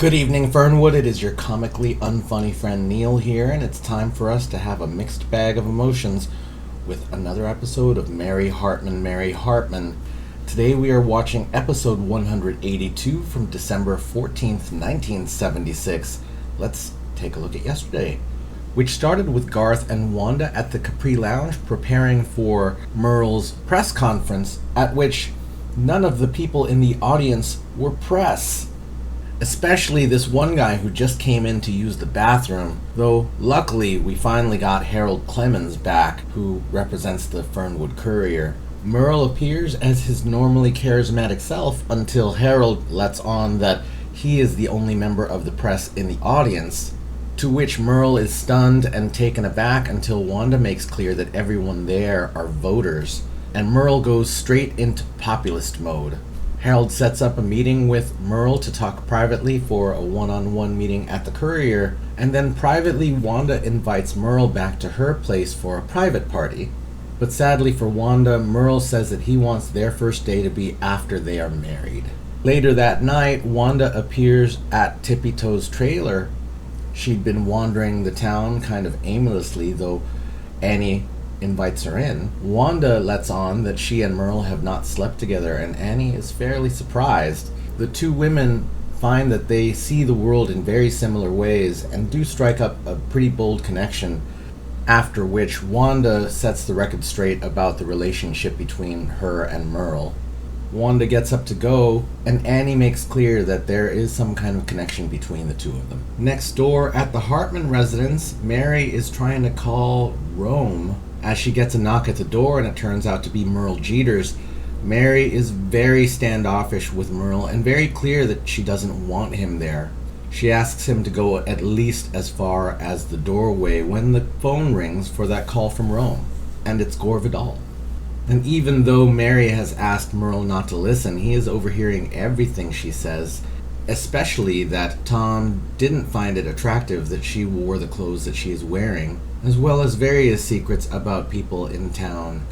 Good evening, Fernwood. It is your comically unfunny friend Neil here, and it's time for us to have a mixed bag of emotions with another episode of Mary Hartman, Mary Hartman. Today we are watching episode 182 from December 14th, 1976. Let's take a look at yesterday, which started with Garth and Wanda at the Capri Lounge preparing for Merle's press conference, at which none of the people in the audience were press. Especially this one guy who just came in to use the bathroom, though luckily we finally got Harold Clemens back, who represents the Fernwood Courier. Merle appears as his normally charismatic self until Harold lets on that he is the only member of the press in the audience, to which Merle is stunned and taken aback until Wanda makes clear that everyone there are voters, and Merle goes straight into populist mode. Harold sets up a meeting with Merle to talk privately for a one-on-one meeting at the Courier, and then privately Wanda invites Merle back to her place for a private party. But sadly for Wanda, Merle says that he wants their first day to be after they are married. Later that night, Wanda appears at Tippy Toe's trailer. She'd been wandering the town kind of aimlessly, though Annie invites her in. Wanda lets on that she and Merle have not slept together, and Annie is fairly surprised. The two women find that they see the world in very similar ways and do strike up a pretty bold connection, after which Wanda sets the record straight about the relationship between her and Merle. Wanda gets up to go, and Annie makes clear that there is some kind of connection between the two of them. Next door at the Hartman residence, Mary is trying to call Rome as she gets a knock at the door, and it turns out to be Merle Jeters. Mary is very standoffish with Merle and very clear that she doesn't want him there. She asks him to go at least as far as the doorway when the phone rings for that call from Rome, and it's Gore Vidal. And even though Mary has asked Merle not to listen, he is overhearing everything she says, especially that Tom didn't find it attractive that she wore the clothes that she is wearing, as well as various secrets about people in town,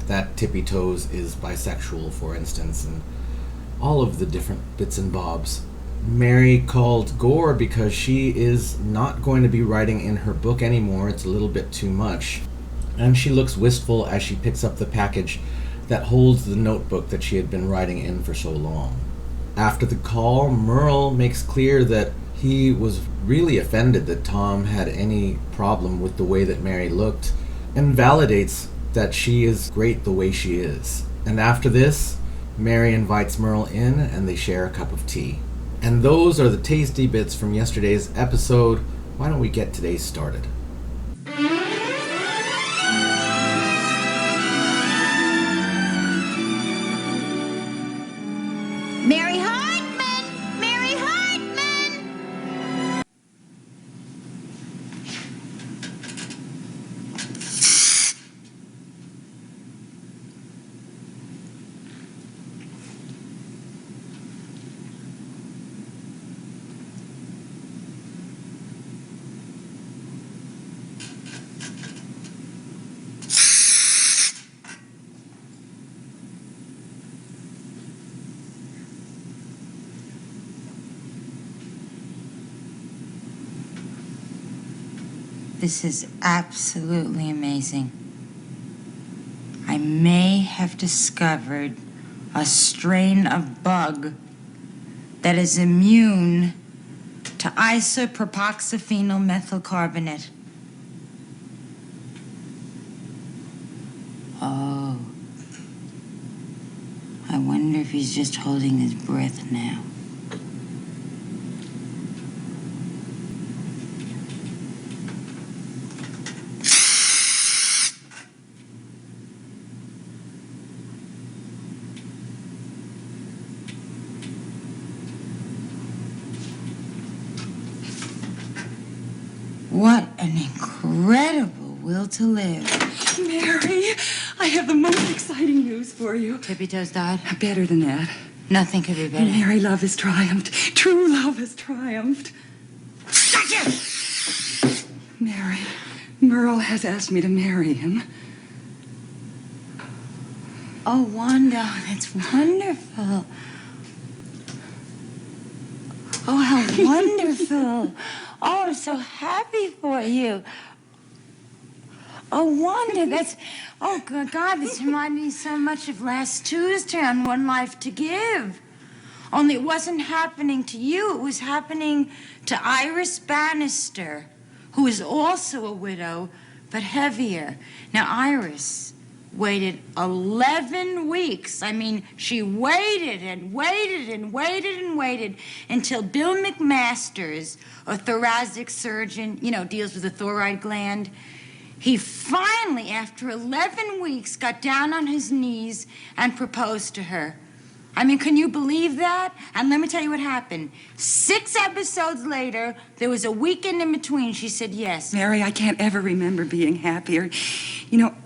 that Tippy Toes is bisexual, for instance, and all of the different bits and bobs. Mary called Gore because she is not going to be writing in her book anymore. It's a little bit too much. And she looks wistful as she picks up the package that holds the notebook that she had been writing in for so long. After the call, Merle makes clear that he was really offended that Tom had any problem with the way that Mary looked, and validates that she is great the way she is. And after this, Mary invites Merle in and they share a cup of tea. And those are the tasty bits from yesterday's episode. Why don't we get today's started? Mary Hartman! Mary Hartman! This is absolutely amazing. I may have discovered a strain of bug that is immune to isopropoxyphenyl methylcarbonate. Oh. I wonder if he's just holding his breath now. What an incredible will to live. Mary, I have the most exciting news for you. Tippy Toes died? Better than that. Nothing could be better. Mary, love has triumphed. True love has triumphed. Mary, Merle has asked me to marry him. Oh, Wanda, that's wonderful. Oh, how wonderful. Oh, I'm so happy for you. Oh, Wanda, that's... Oh, God, this reminded me so much of last Tuesday on One Life to Give. Only it wasn't happening to you. It was happening to Iris Bannister, who is also a widow, but heavier. Now, Iris waited 11 weeks. I mean, she waited and waited and waited and waited until Bill McMasters, a thoracic surgeon, deals with the thyroid gland, he finally, after 11 weeks, got down on his knees and proposed to her. I mean, can you believe that? And let me tell you what happened. 6 episodes later, there was a weekend in between. She said yes. Mary, I can't ever remember being happier.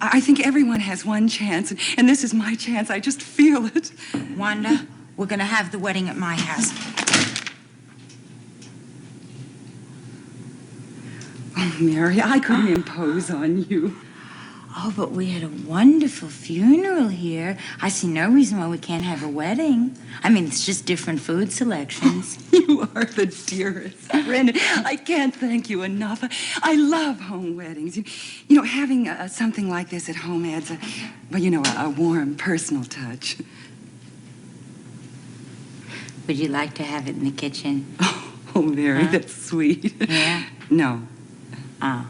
I think everyone has one chance, and this is my chance. I just feel it. Wanda, we're going to have the wedding at my house. Oh, Mary, I couldn't impose on you. Oh, but we had a wonderful funeral here. I see no reason why we can't have a wedding. I mean, it's just different food selections. You are the dearest friend. I can't thank you enough. I love home weddings. Having something like this at home adds a warm, personal touch. Would you like to have it in the kitchen? Oh, Mary, that's sweet. Yeah? No. Oh.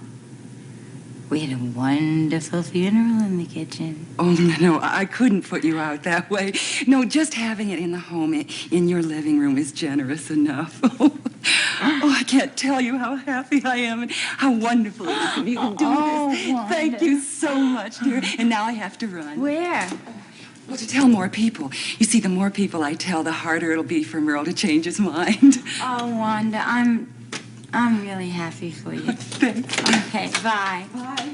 We had a wonderful funeral in the kitchen. Oh, no, I couldn't put you out that way. No, just having it in the home, in your living room, is generous enough. Oh, I can't tell you how happy I am and how wonderful it is that you can do this. Wanda. Thank you so much, dear. And now I have to run. Where? Well, to tell more people. You see, the more people I tell, the harder it'll be for Merle to change his mind. Oh, Wanda, I'm really happy for you. Thank you. Okay, bye. Bye.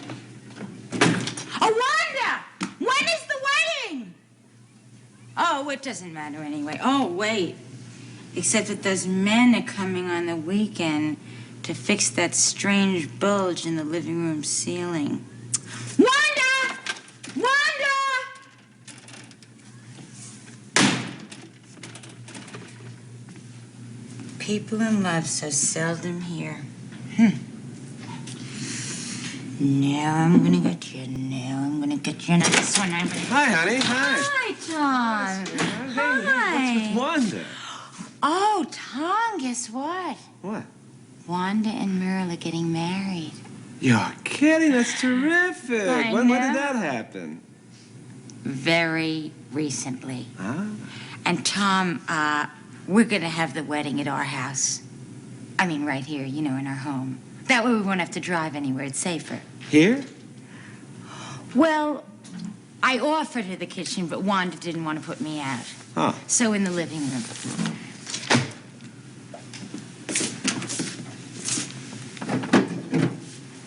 Oh, Wanda! When is the wedding? Oh, it doesn't matter anyway. Oh, wait. Except that those men are coming on the weekend to fix that strange bulge in the living room ceiling. Wanda! Wanda! People in love so seldom here. Now I'm gonna get you. Now I'm gonna get you. Now this one I'm gonna... Hi, honey. Hi. Hi, Tom. Hey, what's with Wanda? Oh, Tom, guess what? What? Wanda and Merle are getting married. You're kidding. That's terrific. I When know. did that happen? Very recently. Huh? And Tom, we're gonna have the wedding at our house. I mean, right here, in our home. That way we won't have to drive anywhere. It's safer. Here? Well, I offered her the kitchen, but Wanda didn't want to put me out. Huh. So in the living room.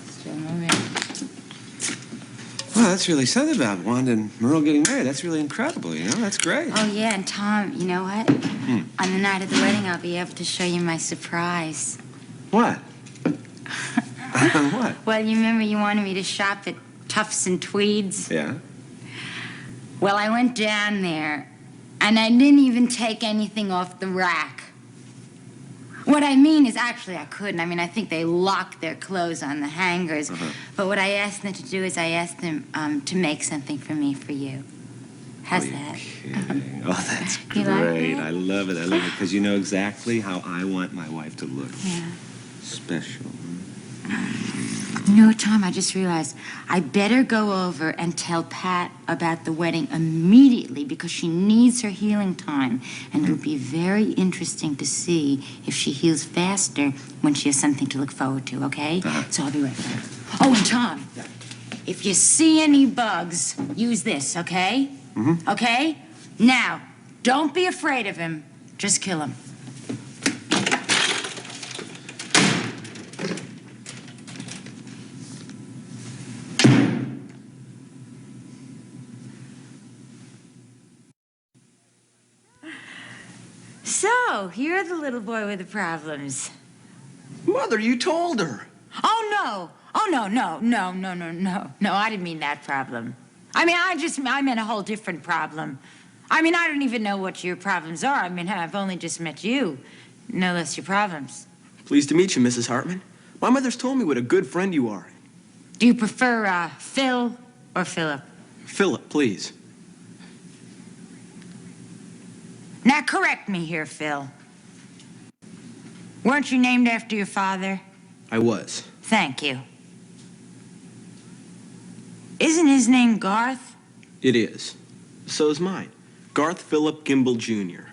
Still no ring. Well, that's really something about Wanda and Merle getting married. That's really incredible, That's great. Oh, yeah, and Tom, you know what? On the night of the wedding, I'll be able to show you my surprise. What? What? Well, you remember you wanted me to shop at Tufts and Tweeds? Yeah. Well, I went down there, and I didn't even take anything off the rack. What I mean is, actually, I couldn't. I mean, I think they locked their clothes on the hangers. But what I asked them to do is I asked them to make something for me for you. How's that? Kidding. Oh, that's You like great. it? I love it. I love it because you know exactly how I want my wife to look. Yeah. Special. Tom, I just realized I better go over and tell Pat about the wedding immediately because she needs her healing time. And it'll be very interesting to see if she heals faster when she has something to look forward to, okay? So I'll be right back. Oh, and Tom, if you see any bugs, use this, okay? Okay? Now, don't be afraid of him. Just kill him. So, you're the little boy with the problems. Mother, you told her. Oh, no. Oh, no, I didn't mean that problem. I mean, I meant a whole different problem. I mean, I don't even know what your problems are. I mean, I've only just met you. no less your problems. Pleased to meet you, Mrs. Hartman. My mother's told me what a good friend you are. Do you prefer Phil or Philip? Philip, please. Now correct me here, Phil. Weren't you named after your father? I was. Thank you. Isn't his name Garth? It is. So is mine. Garth Philip Gimble, Jr.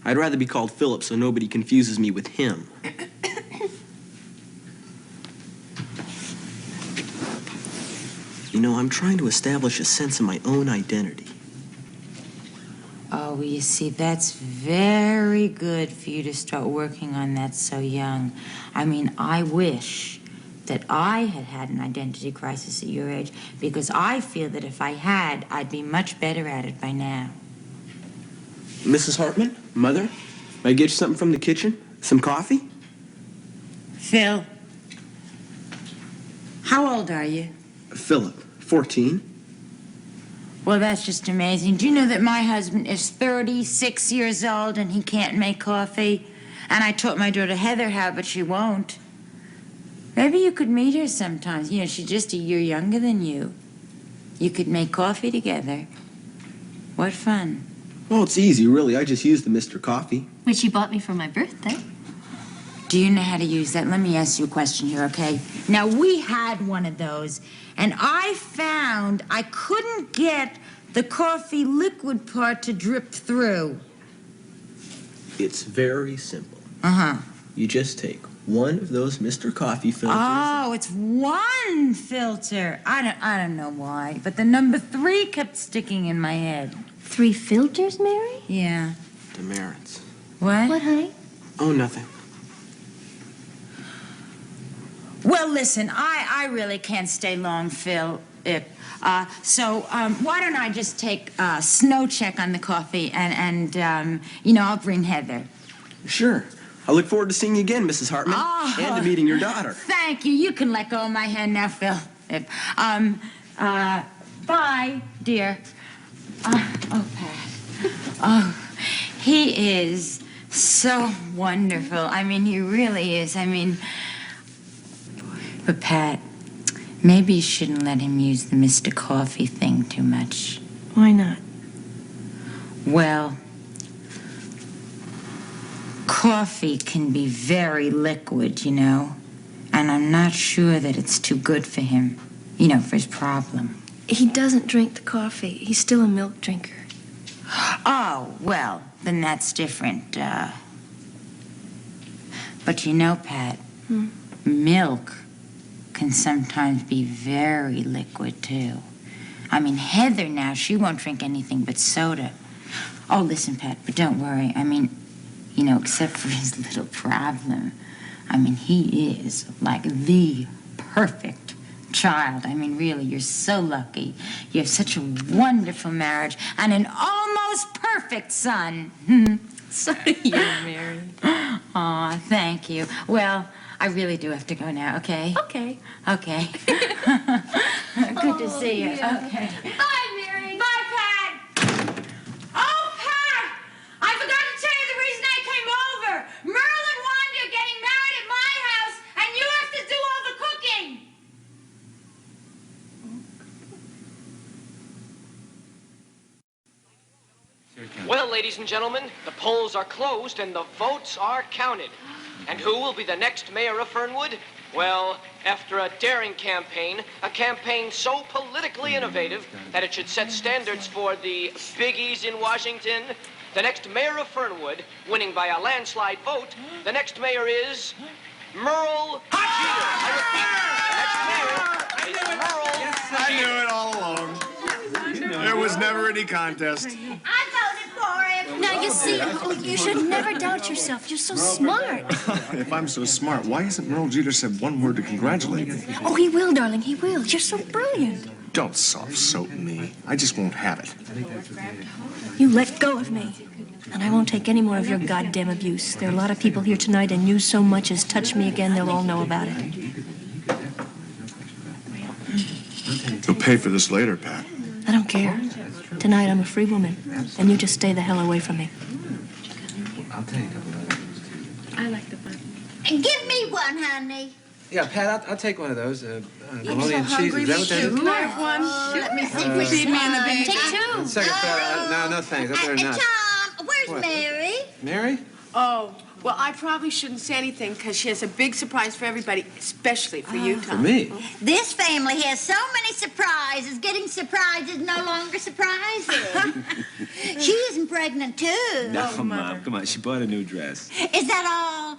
I'd rather be called Philip so nobody confuses me with him. You know, I'm trying to establish a sense of my own identity. Oh, well, you see, that's very good for you to start working on that so young. I mean, I wish that I had had an identity crisis at your age, because I feel that if I had, I'd be much better at it by now. Mrs. Hartman? Mother? May I get you something from the kitchen? Some coffee? Phil, how old are you? Philip, 14. Well, that's just amazing. Do you know that my husband is 36 years old and he can't make coffee? And I taught my daughter Heather how, but she won't. Maybe you could meet her sometimes. You know, she's just a year younger than you. You could make coffee together. What fun. Well, it's easy, really. I just use the Mr. Coffee. Which you bought me for my birthday. Do you know how to use that? Let me ask you a question here, okay? Now, we had one of those, and I found I couldn't get the coffee liquid part to drip through. It's very simple. Uh-huh. You just take one of those Mr. Coffee filters. Oh, it's one filter. I don't know why, but the number 3 kept sticking in my head. 3 filters, Mary? Yeah. Demerits. What? What, honey? Oh, nothing. Well, listen, I really can't stay long, Phil. So why don't I just take a snow check on the coffee and I'll bring Heather. Sure. I look forward to seeing you again, Mrs. Hartman. Oh. And to meeting your daughter. Thank you. You can let go of my hand now, Phil. Bye, dear. Oh, Pat. Oh, he is so wonderful. I mean, he really is. I mean, but Pat, maybe you shouldn't let him use the Mr. Coffee thing too much. Why not? Well, coffee can be very liquid, you know, and I'm not sure that it's too good for him, for his problem. He doesn't drink the coffee. He's still a milk drinker. Oh, well, then that's different. But Pat, milk can sometimes be very liquid, too. I mean, Heather now, she won't drink anything but soda. Oh, listen, Pat, but don't worry. I mean, except for his little problem, I mean, he is like the perfect child. I mean, really, you're so lucky. You have such a wonderful marriage and an almost perfect son. So do you, Mary. Aw, thank you. Well, I really do have to go now, okay? Okay. Okay. Good to see you. Yeah. Okay. Bye, Mary. Bye, Pat. Oh, Pat! I forgot to tell you the reason I came over. Merle and Wanda are getting married at my house, and you have to do all the cooking. Well, ladies and gentlemen, the polls are closed and the votes are counted. And who will be the next mayor of Fernwood? Well, after a daring campaign, a campaign so politically innovative that it should set standards for the biggies in Washington, the next mayor of Fernwood, winning by a landslide vote, the next mayor is Merle Jeter. I repeat, the next mayor is Merle I knew it all along. There was never any contest. I voted for him. Now, you see, you should never doubt yourself. You're so smart. If I'm so smart, why hasn't Merle Jeter said one word to congratulate me? Oh, he will, darling. He will. You're so brilliant. Don't soft soap me. I just won't have it. You let go of me. And I won't take any more of your goddamn abuse. There are a lot of people here tonight, and you so much as touch me again, they'll all know about it. You'll pay for this later, Pat. I don't care. Tonight I'm a free woman, and you just stay the hell away from me. I like the bun. And give me one, honey. Yeah, Pat, I'll take one of those. Bologna so and cheese. hungry, Is that what that is? Can I have one? Let me see which Feed me in the one. baby. Take two. Second, Pat. No, thanks. I better not. Tom, where's What? Mary? Mary? Oh, well, I probably shouldn't say anything because she has a big surprise for everybody, especially for you, For Tom. me? This family has so many surprises. Getting surprises no longer surprising. She isn't pregnant, too. No, Mom. Come on. She bought a new dress. Is that all?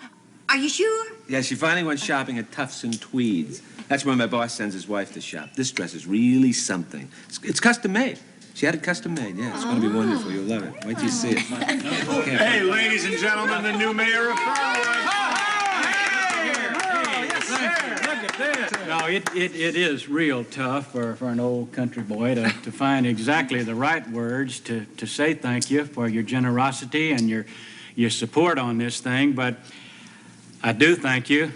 Are you sure? Yeah, she finally went shopping at Tufts and Tweeds. That's where my boss sends his wife to shop. This dress is really something. It's custom made. She had it custom made. Yeah, it's going to be wonderful. You'll love it. Wait till you see it. Hey, ladies and gentlemen, the new mayor of Fernwood. No, it is real tough for an old country boy to find exactly the right words to say thank you for your generosity and your support on this thing, but I do thank you,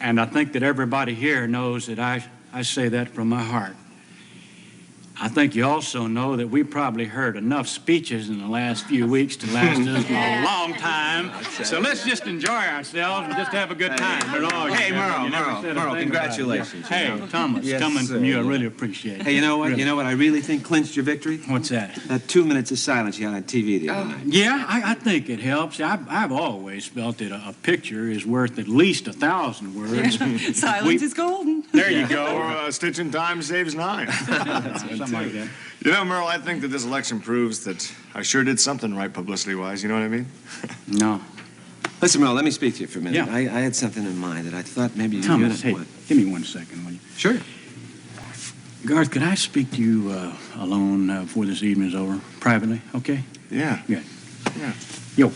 and I think that everybody here knows that I say that from my heart. I think you also know that we probably heard enough speeches in the last few weeks to last us a long time. So let's just enjoy ourselves and just have a good time. Hey, Merle, congratulations. Hey, Thomas, Yes, coming sir. from you, I really appreciate it. Hey, you know what? Really. You know what I really think clinched your victory? What's that? That 2 minutes of silence you had on TV the other night. Yeah, I think it helps. I've always felt that a picture is worth at least 1,000 words. Silence is golden. There you go. Or a stitch in time saves 9. Something like that. You know, Merle, I think that this election proves that I sure did something right publicity-wise. You know what I mean? No. Listen, Merle, let me speak to you for a minute. Yeah. I had something in mind that I thought maybe you Thomas, hey, what? give me 1 second, will you? Sure. Garth, could I speak to you alone before this evening's over? Privately, okay? Yeah. Yeah. Yeah. Yo.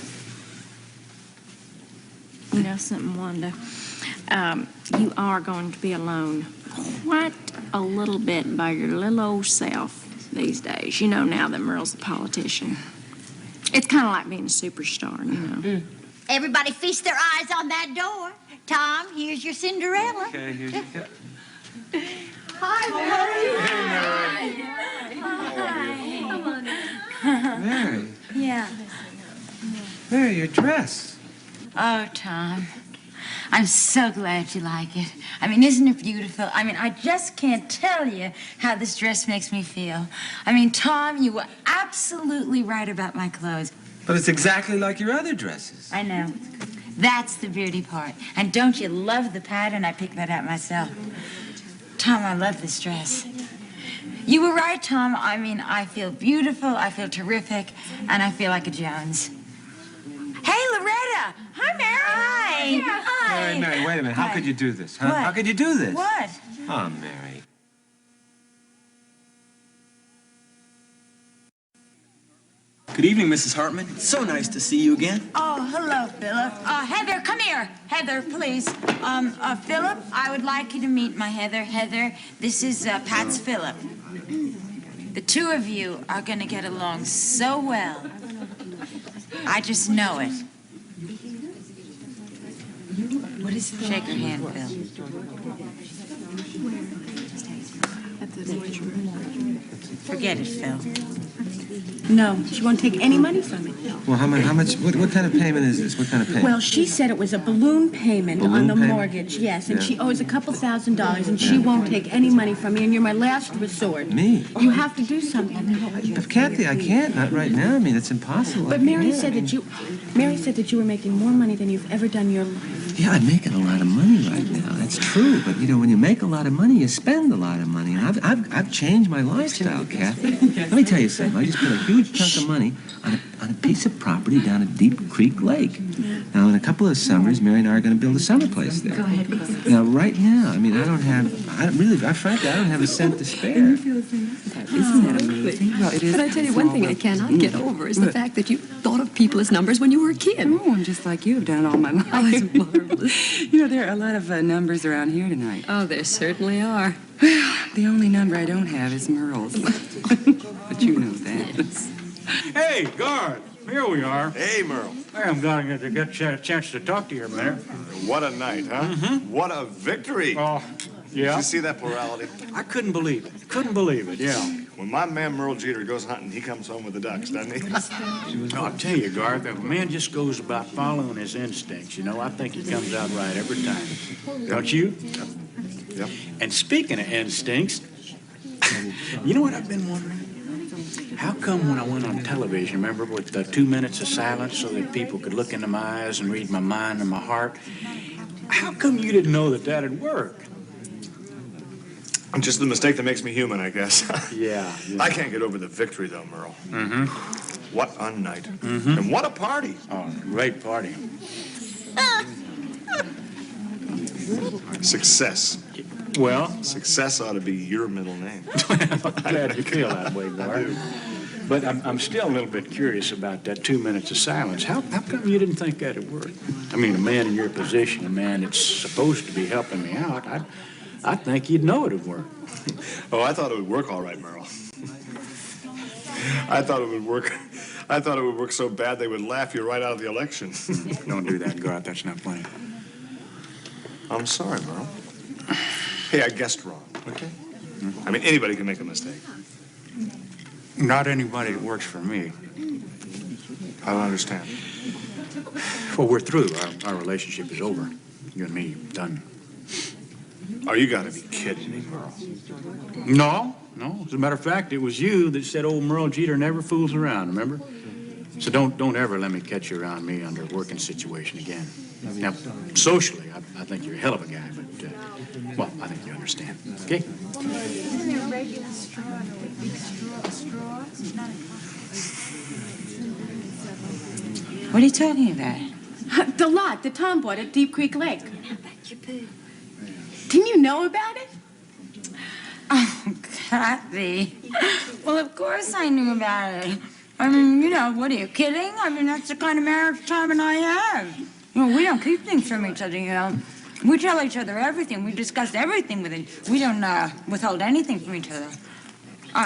You know something, Wanda? You are going to be alone quite a little bit by your little old self these days. You know now that Merle's a politician. It's kind of like being a superstar, you know. Everybody feast their eyes on that door. Tom, here's your Cinderella. Okay, here you go. Mary. Yeah. Mary, your dress. Oh, Tom. I'm so glad you like it. I mean, isn't it beautiful? I mean, I just can't tell you how this dress makes me feel. I mean, Tom, you were absolutely right about my clothes. But it's exactly like your other dresses. I know. That's the beauty part. And don't you love the pattern? I picked that out myself. Tom, I love this dress. You were right, Tom. I mean, I feel beautiful, I feel terrific, and I feel like a Jones. Hey, Loretta! Hi, Mary! Hi! Hi! Mary, wait a minute. How Hi. could you do this, huh? What? How could you do this? What? Oh, Mary. Good evening, Mrs. Hartman. It's so nice to see you again. Oh, hello, Philip. Heather, come here. Heather, please. Philip, I would like you to meet my Heather. Heather, this is Pat's Philip. The two of you are going to get along so well. I just know it. What is it? Shake your hand, Phil. Forget it, Phil. No, she won't take any money from me. Well, how much, what kind of payment is this? What kind of payment? Well, she said it was a balloon payment on Balloon the payment? mortgage, yes, and Yeah. she owes a couple $1,000, and she won't take any money from me, and you're my last resort. Me? You have to do something. But Kathy, I can't. Not right now. I mean, it's impossible. But Mary said that you were making more money than you've ever done in your life. Yeah, I'm making a lot of money right now. That's true. But, you know, when you make a lot of money, you spend a lot of money. And I've changed my lifestyle, Kathy. Let me tell you something. I just put a huge chunk of money on a piece of property down at Deep Creek Lake. Now, in a couple of summers, Mary and I are going to build a summer place there. Go ahead, go ahead. Now, right now, I mean, frankly, I don't have a cent to spare. Isn't that amazing? Well, it is. But I tell you one thing I cannot get over is the fact that you thought of people as numbers when you were a kid. Oh, I'm just like you have done all my life. Oh, it's marvelous. You know, there are a lot of numbers around here tonight. Oh, there certainly are. Well, the only number I don't have is Merle's. But you know that. Hey, Garth, here we are. Hey, Merle. Hey, I'm glad to get a chance to talk to you a minute. What a night, huh? What a victory. Oh, Did yeah. you see that plurality? I couldn't believe it. Couldn't believe it, yeah. When my man Merle Jeter goes hunting, he comes home with the ducks, doesn't he? No, I'll tell you, Garth, if a man just goes about following his instincts, I think he comes out right every time. Don't you? Yep. And speaking of instincts, you know what I've been wondering? How come when I went on television, remember, with the 2 minutes of silence so that people could look into my eyes and read my mind and my heart, how come you didn't know that that'd work? Just the mistake that makes me human, I guess. Yeah. I can't get over the victory, though, Merle. Mm-hmm. What a night. And what a party. Oh, great party. Success. Well? Success ought to be your middle name. I'm glad you feel that way, Garth. But I'm still a little bit curious about that 2 minutes of silence. How come you didn't think that'd work? I mean, a man in your position, a man that's supposed to be helping me out, I think you'd know it'd work. Oh, I thought it would work all right, Merle. I thought it would work. I thought it would work so bad they would laugh you right out of the election. Don't do that, Garth. That's not funny. I'm sorry, Merle. Hey, I guessed wrong, okay? I mean, anybody can make a mistake. Not anybody that works for me. I don't understand. Well, we're through. Our relationship is over. You and me, done. Oh, you gotta be kidding me, Merle. No. As a matter of fact, it was you that said old Merle Jeter never fools around, remember? So don't ever let me catch you around me under a working situation again. Now, socially, I think you're a hell of a guy, but, well, I think you understand. Okay? What are you talking about? The lot, the Tom bought at Deep Creek Lake. Didn't you know about it? Oh, Kathy. Well, of course I knew about it. I mean, what are you kidding? I mean, that's the kind of marriage Tom and I have. We don't keep things from each other, We tell each other everything. We discuss everything with it. We don't withhold anything from each other.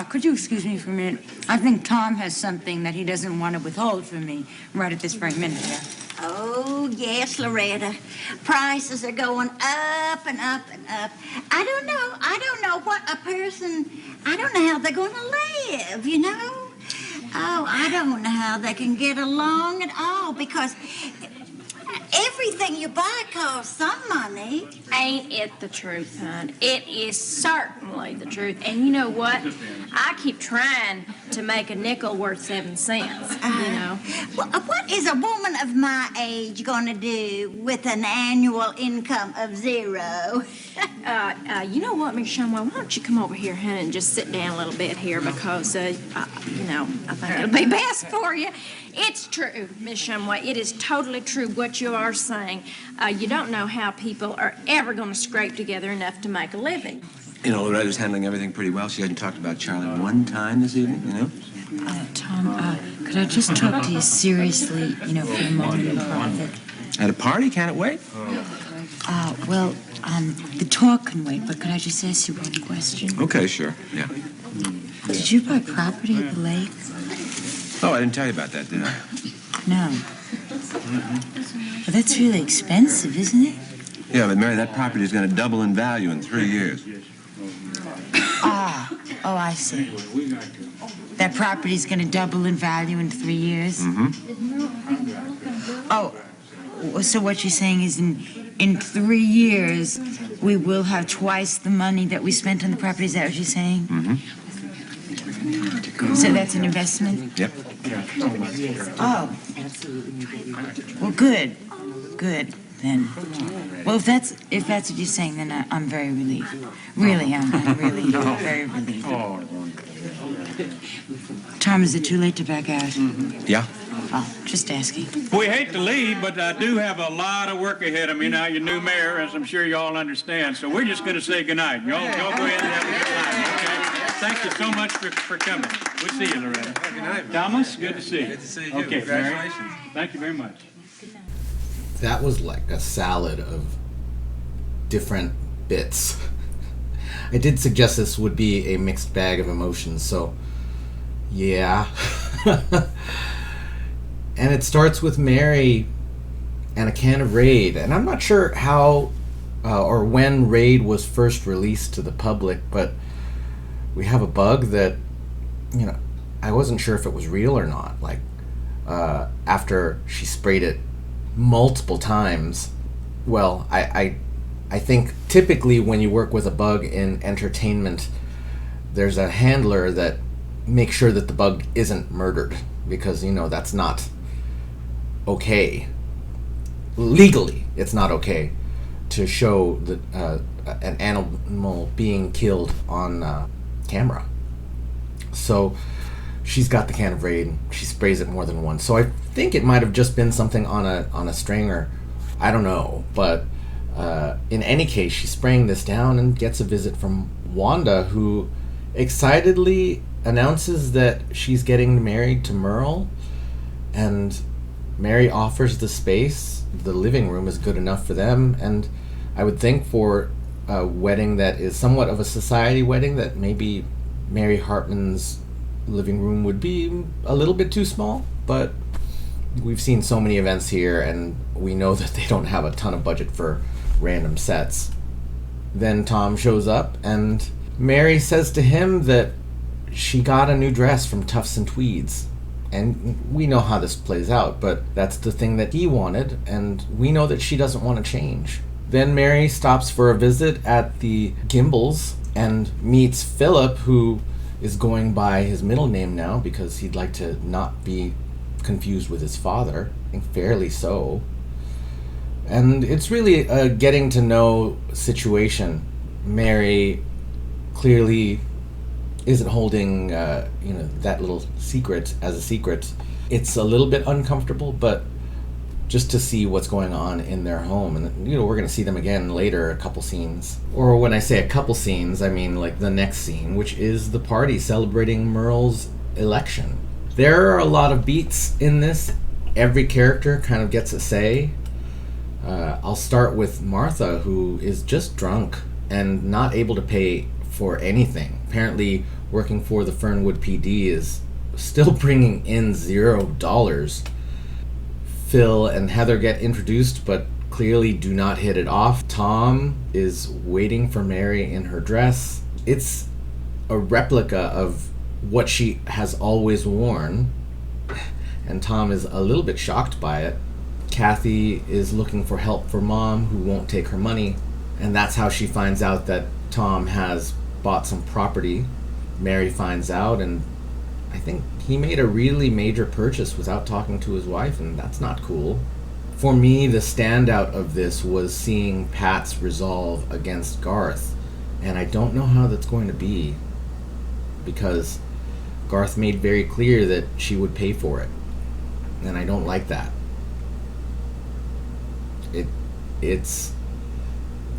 Could you excuse me for a minute? I think Tom has something that he doesn't want to withhold from me right at this very minute here. Oh, yes, Loretta. Prices are going up and up and up. I don't know what a person, I don't know how they're going to live, Oh, I don't know how they can get along at all because everything you buy costs some money. Ain't it the truth, hon? It is certainly the truth. And you know what? I keep trying to make a nickel worth 7 cents, Well, what is a woman of my age going to do with an annual income of 0? You know what, Miss Shumway? Why don't you come over here, hon, and just sit down a little bit here because, I think it'll be best for you. It's true, Miss Shumway. It is totally true what you are saying. You don't know how people are ever going to scrape together enough to make a living. Loretta's handling everything pretty well. She hasn't talked about Charlie one time this evening, Tom, could I just talk to you seriously, for a moment in private? At a party? Can't it wait? Well, the talk can wait, but could I just ask you one question? Okay, sure. Yeah. Did you buy property at the lake? Oh, I didn't tell you about that, did I? No. Well, that's really expensive, isn't it? Yeah, but Mary, that property is going to double in value in 3 years. Oh, I see. That property's going to double in value in 3 years? Mm-hmm. Oh, so what you're saying is in 3 years, we will have twice the money that we spent on the property? Is that what you're saying? Mm-hmm. So that's an investment? Yep. Oh. Well, good. Good, then. Well, if that's what you're saying, then I'm very relieved. Really, I'm really very relieved. Tom, is it too late to back out? Yeah. Oh, just asking. We hate to leave, but I do have a lot of work ahead of me now, your new mayor, as I'm sure you all understand. So we're just going to say goodnight. Y'all go ahead and have a good time, okay? Thank you so much for coming. We'll see you, Loretta. Good night. Thomas, good to see you. Good to see you. Okay, Congratulations. Mary. Thank you very much. That was like a salad of different bits. I did suggest this would be a mixed bag of emotions, so yeah. And it starts with Mary and a can of Raid, and I'm not sure how or when Raid was first released to the public, but we have a bug that you know, I wasn't sure if it was real or not. Like, after she sprayed it multiple times, well, I think typically when you work with a bug in entertainment, there's a handler that makes sure that the bug isn't murdered, because, you know, that's not okay. Legally, it's not okay to show that an animal being killed on camera. So she's got the can of Raid. She sprays it more than once. So I think it might have just been something on a stringer. I don't know, but in any case, she's spraying this down and gets a visit from Wanda, who excitedly announces that she's getting married to Merle, and Mary offers the space. The living room is good enough for them, and I would think for a wedding that is somewhat of a society wedding, that maybe Mary Hartman's living room would be a little bit too small, but we've seen so many events here, and we know that they don't have a ton of budget for random sets. Then Tom shows up, and Mary says to him that she got a new dress from Tufts and Tweeds. And we know how this plays out, but that's the thing that he wanted, and we know that she doesn't want to change. Then Mary stops for a visit at the Gimbles and meets Philip, who is going by his middle name now because he'd like to not be confused with his father, and fairly so. And it's really a getting to know situation. Mary clearly isn't holding that little secret as a secret. It's a little bit uncomfortable, but just to see what's going on in their home. And we're going to see them again later, a couple scenes. Or when I say a couple scenes, I mean like the next scene, which is the party celebrating Merle's election. There are a lot of beats in this. Every character kind of gets a say. I'll start with Martha, who is just drunk and not able to pay for anything. Apparently working for the Fernwood PD is still bringing in $0. Phil and Heather get introduced, but clearly do not hit it off. Tom is waiting for Mary in her dress. It's a replica of what she has always worn, and Tom is a little bit shocked by it. Kathy is looking for help for Mom, who won't take her money, and that's how she finds out that Tom has bought some property. Mary finds out, and I think he made a really major purchase without talking to his wife, and that's not cool. For me, the standout of this was seeing Pat's resolve against Garth, and I don't know how that's going to be, because Garth made very clear that she would pay for it, and I don't like that. It's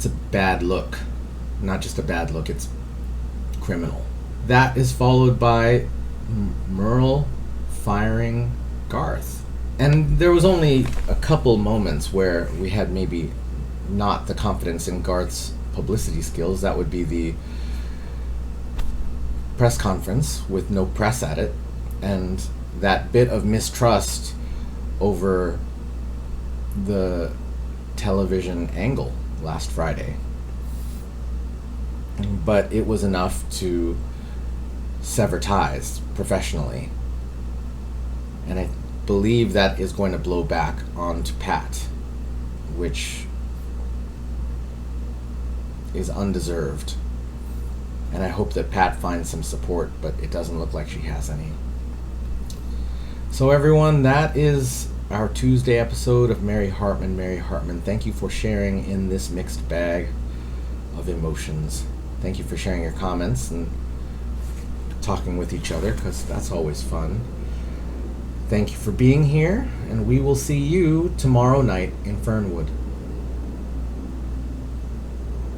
a bad look. Not just a bad look, it's criminal. That is followed by Merle firing Garth. And there was only a couple moments where we had maybe not the confidence in Garth's publicity skills. That would be the press conference with no press at it, and that bit of mistrust over the television angle last Friday. But it was enough to sever ties professionally. And I believe that is going to blow back onto Pat, which is undeserved. And I hope that Pat finds some support, but it doesn't look like she has any. So everyone, that is our Tuesday episode of Mary Hartman, Mary Hartman. Thank you for sharing in this mixed bag of emotions. Thank you for sharing your comments and talking with each other, because that's always fun. Thank you for being here, and we will see you tomorrow night in Fernwood.